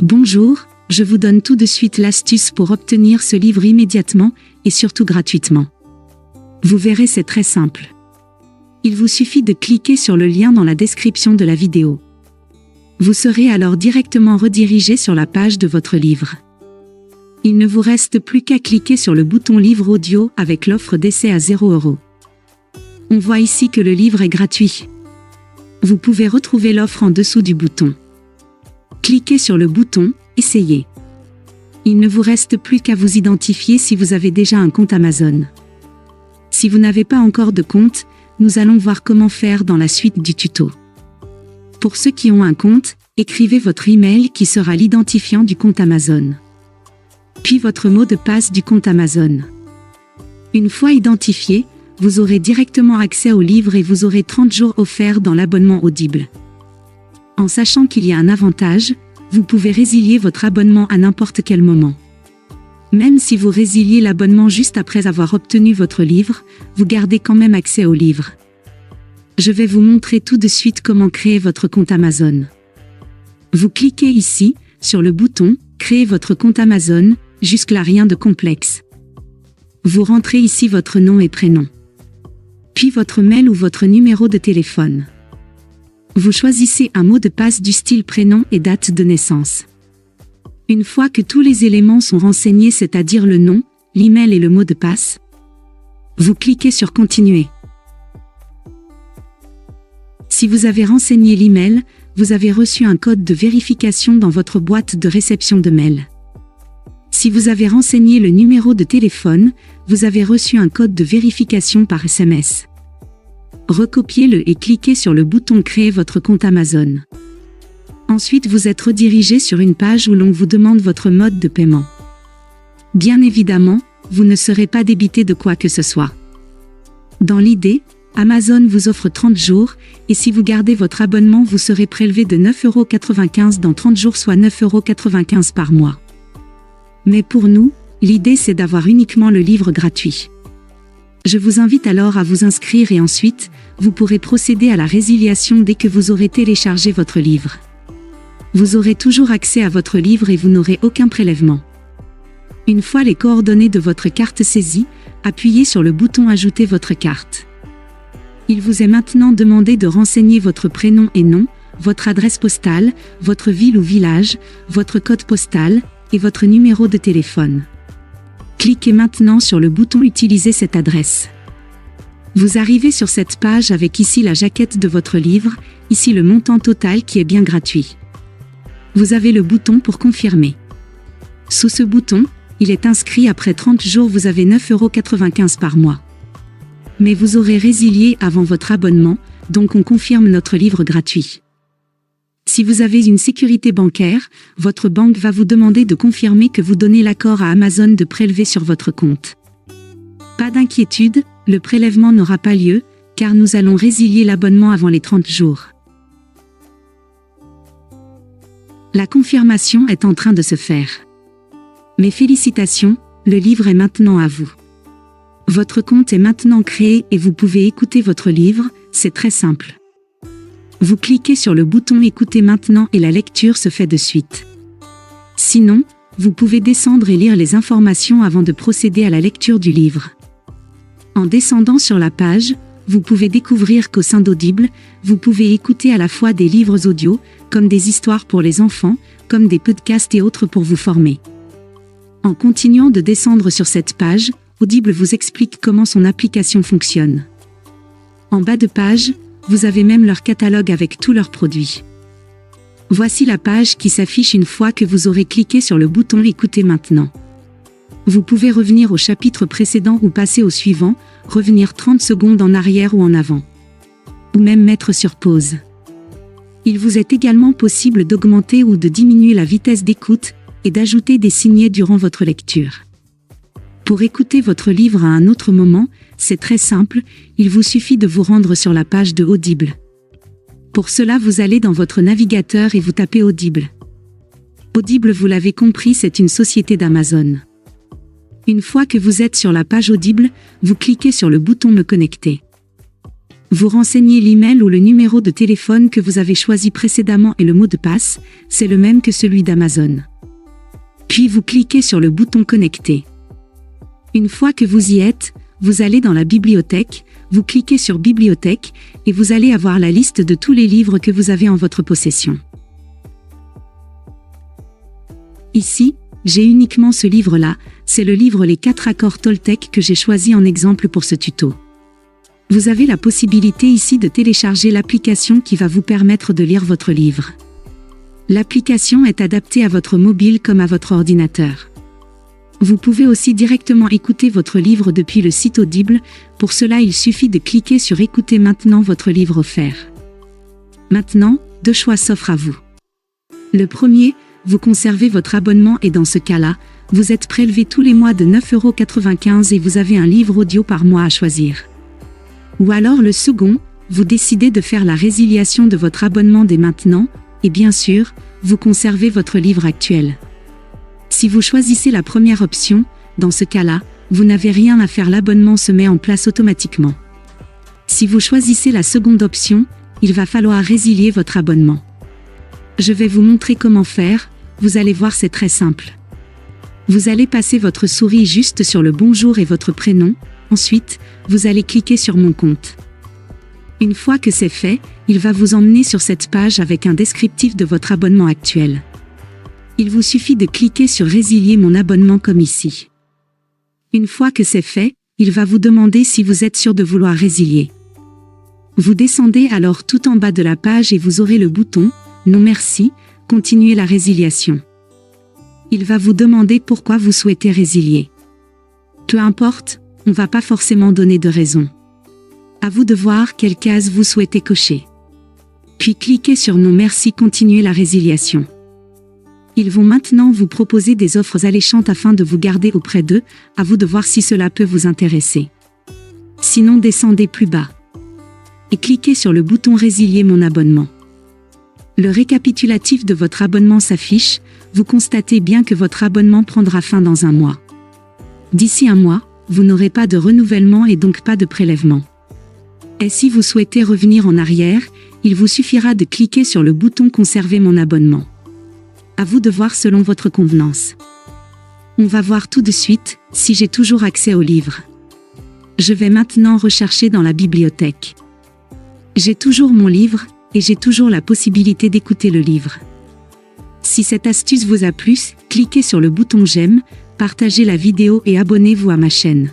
Bonjour, je vous donne tout de suite l'astuce pour obtenir ce livre immédiatement et surtout gratuitement. Vous verrez, c'est très simple. Il vous suffit de cliquer sur le lien dans la description de la vidéo. Vous serez alors directement redirigé sur la page de votre livre. Il ne vous reste plus qu'à cliquer sur le bouton livre audio avec l'offre d'essai à 0 €. On voit ici que le livre est gratuit. Vous pouvez retrouver l'offre en dessous du bouton. Cliquez sur le bouton « Essayez ». Il ne vous reste plus qu'à vous identifier si vous avez déjà un compte Amazon. Si vous n'avez pas encore de compte, nous allons voir comment faire dans la suite du tuto. Pour ceux qui ont un compte, écrivez votre email qui sera l'identifiant du compte Amazon. Puis votre mot de passe du compte Amazon. Une fois identifié, vous aurez directement accès au livre et vous aurez 30 jours offerts dans l'abonnement Audible. En sachant qu'il y a un avantage, vous pouvez résilier votre abonnement à n'importe quel moment. Même si vous résiliez l'abonnement juste après avoir obtenu votre livre, vous gardez quand même accès au livre. Je vais vous montrer tout de suite comment créer votre compte Amazon. Vous cliquez ici, sur le bouton « Créer votre compte Amazon », jusque-là rien de complexe. Vous rentrez ici votre nom et prénom. Puis votre mail ou votre numéro de téléphone. Vous choisissez un mot de passe du style prénom et date de naissance. Une fois que tous les éléments sont renseignés, c'est-à-dire le nom, l'email et le mot de passe, vous cliquez sur Continuer. Si vous avez renseigné l'email, vous avez reçu un code de vérification dans votre boîte de réception de mail. Si vous avez renseigné le numéro de téléphone, vous avez reçu un code de vérification par SMS. Recopiez-le et cliquez sur le bouton Créer votre compte Amazon. Ensuite, vous êtes redirigé sur une page où l'on vous demande votre mode de paiement. Bien évidemment, vous ne serez pas débité de quoi que ce soit. Dans l'idée, Amazon vous offre 30 jours, et si vous gardez votre abonnement, vous serez prélevé de 9,95 € dans 30 jours, soit 9,95 € par mois. Mais pour nous, l'idée c'est d'avoir uniquement le livre gratuit. Je vous invite alors à vous inscrire et ensuite, vous pourrez procéder à la résiliation dès que vous aurez téléchargé votre livre. Vous aurez toujours accès à votre livre et vous n'aurez aucun prélèvement. Une fois les coordonnées de votre carte saisies, appuyez sur le bouton Ajouter votre carte. Il vous est maintenant demandé de renseigner votre prénom et nom, votre adresse postale, votre ville ou village, votre code postal et votre numéro de téléphone. Cliquez maintenant sur le bouton Utiliser cette adresse. Vous arrivez sur cette page avec ici la jaquette de votre livre, ici le montant total qui est bien gratuit. Vous avez le bouton pour confirmer. Sous ce bouton, il est inscrit après 30 jours vous avez 9,95 € par mois. Mais vous aurez résilié avant votre abonnement, donc on confirme notre livre gratuit. Si vous avez une sécurité bancaire, votre banque va vous demander de confirmer que vous donnez l'accord à Amazon de prélever sur votre compte. Pas d'inquiétude, le prélèvement n'aura pas lieu, car nous allons résilier l'abonnement avant les 30 jours. La confirmation est en train de se faire. Mes félicitations, le livre est maintenant à vous. Votre compte est maintenant créé et vous pouvez écouter votre livre, c'est très simple. Vous cliquez sur le bouton Écouter maintenant et la lecture se fait de suite. Sinon, vous pouvez descendre et lire les informations avant de procéder à la lecture du livre. En descendant sur la page, vous pouvez découvrir qu'au sein d'Audible, vous pouvez écouter à la fois des livres audio, comme des histoires pour les enfants, comme des podcasts et autres pour vous former. En continuant de descendre sur cette page, Audible vous explique comment son application fonctionne. En bas de page, vous avez même leur catalogue avec tous leurs produits. Voici la page qui s'affiche une fois que vous aurez cliqué sur le bouton Écouter maintenant. Vous pouvez revenir au chapitre précédent ou passer au suivant, revenir 30 secondes en arrière ou en avant. Ou même mettre sur pause. Il vous est également possible d'augmenter ou de diminuer la vitesse d'écoute et d'ajouter des signets durant votre lecture. Pour écouter votre livre à un autre moment, c'est très simple, il vous suffit de vous rendre sur la page de Audible. Pour cela, vous allez dans votre navigateur et vous tapez Audible. Audible, vous l'avez compris, c'est une société d'Amazon. Une fois que vous êtes sur la page Audible, vous cliquez sur le bouton Me connecter. Vous renseignez l'email ou le numéro de téléphone que vous avez choisi précédemment et le mot de passe, c'est le même que celui d'Amazon. Puis vous cliquez sur le bouton Connecter. Une fois que vous y êtes, vous allez dans la bibliothèque, vous cliquez sur Bibliothèque et vous allez avoir la liste de tous les livres que vous avez en votre possession. Ici, j'ai uniquement ce livre-là, c'est le livre Les 4 accords Toltec que j'ai choisi en exemple pour ce tuto. Vous avez la possibilité ici de télécharger l'application qui va vous permettre de lire votre livre. L'application est adaptée à votre mobile comme à votre ordinateur. Vous pouvez aussi directement écouter votre livre depuis le site Audible, pour cela il suffit de cliquer sur Écoutez maintenant votre livre offert. Maintenant, 2 choix s'offrent à vous. Le premier, vous conservez votre abonnement et dans ce cas-là, vous êtes prélevé tous les mois de 9,95 € et vous avez un livre audio par mois à choisir. Ou alors le second, vous décidez de faire la résiliation de votre abonnement dès maintenant, et bien sûr, vous conservez votre livre actuel. Si vous choisissez la première option, dans ce cas-là, vous n'avez rien à faire, l'abonnement se met en place automatiquement. Si vous choisissez la seconde option, il va falloir résilier votre abonnement. Je vais vous montrer comment faire, vous allez voir c'est très simple. Vous allez passer votre souris juste sur le bonjour et votre prénom, ensuite, vous allez cliquer sur Mon compte. Une fois que c'est fait, il va vous emmener sur cette page avec un descriptif de votre abonnement actuel. Il vous suffit de cliquer sur Résilier mon abonnement comme ici. Une fois que c'est fait, il va vous demander si vous êtes sûr de vouloir résilier. Vous descendez alors tout en bas de la page et vous aurez le bouton « Non merci », continuez la résiliation. Il va vous demander pourquoi vous souhaitez résilier. Peu importe, on ne va pas forcément donner de raison. À vous de voir quelle case vous souhaitez cocher. Puis cliquez sur Non merci, continuez la résiliation. Ils vont maintenant vous proposer des offres alléchantes afin de vous garder auprès d'eux, à vous de voir si cela peut vous intéresser. Sinon descendez plus bas. Et cliquez sur le bouton Résilier mon abonnement. Le récapitulatif de votre abonnement s'affiche, vous constatez bien que votre abonnement prendra fin dans 1 mois. D'ici 1 mois, vous n'aurez pas de renouvellement et donc pas de prélèvement. Et si vous souhaitez revenir en arrière, il vous suffira de cliquer sur le bouton Conserver mon abonnement. À vous de voir selon votre convenance. On va voir tout de suite si j'ai toujours accès au livre. Je vais maintenant rechercher dans la bibliothèque. J'ai toujours mon livre, et j'ai toujours la possibilité d'écouter le livre. Si cette astuce vous a plu, cliquez sur le bouton j'aime, partagez la vidéo et abonnez-vous à ma chaîne.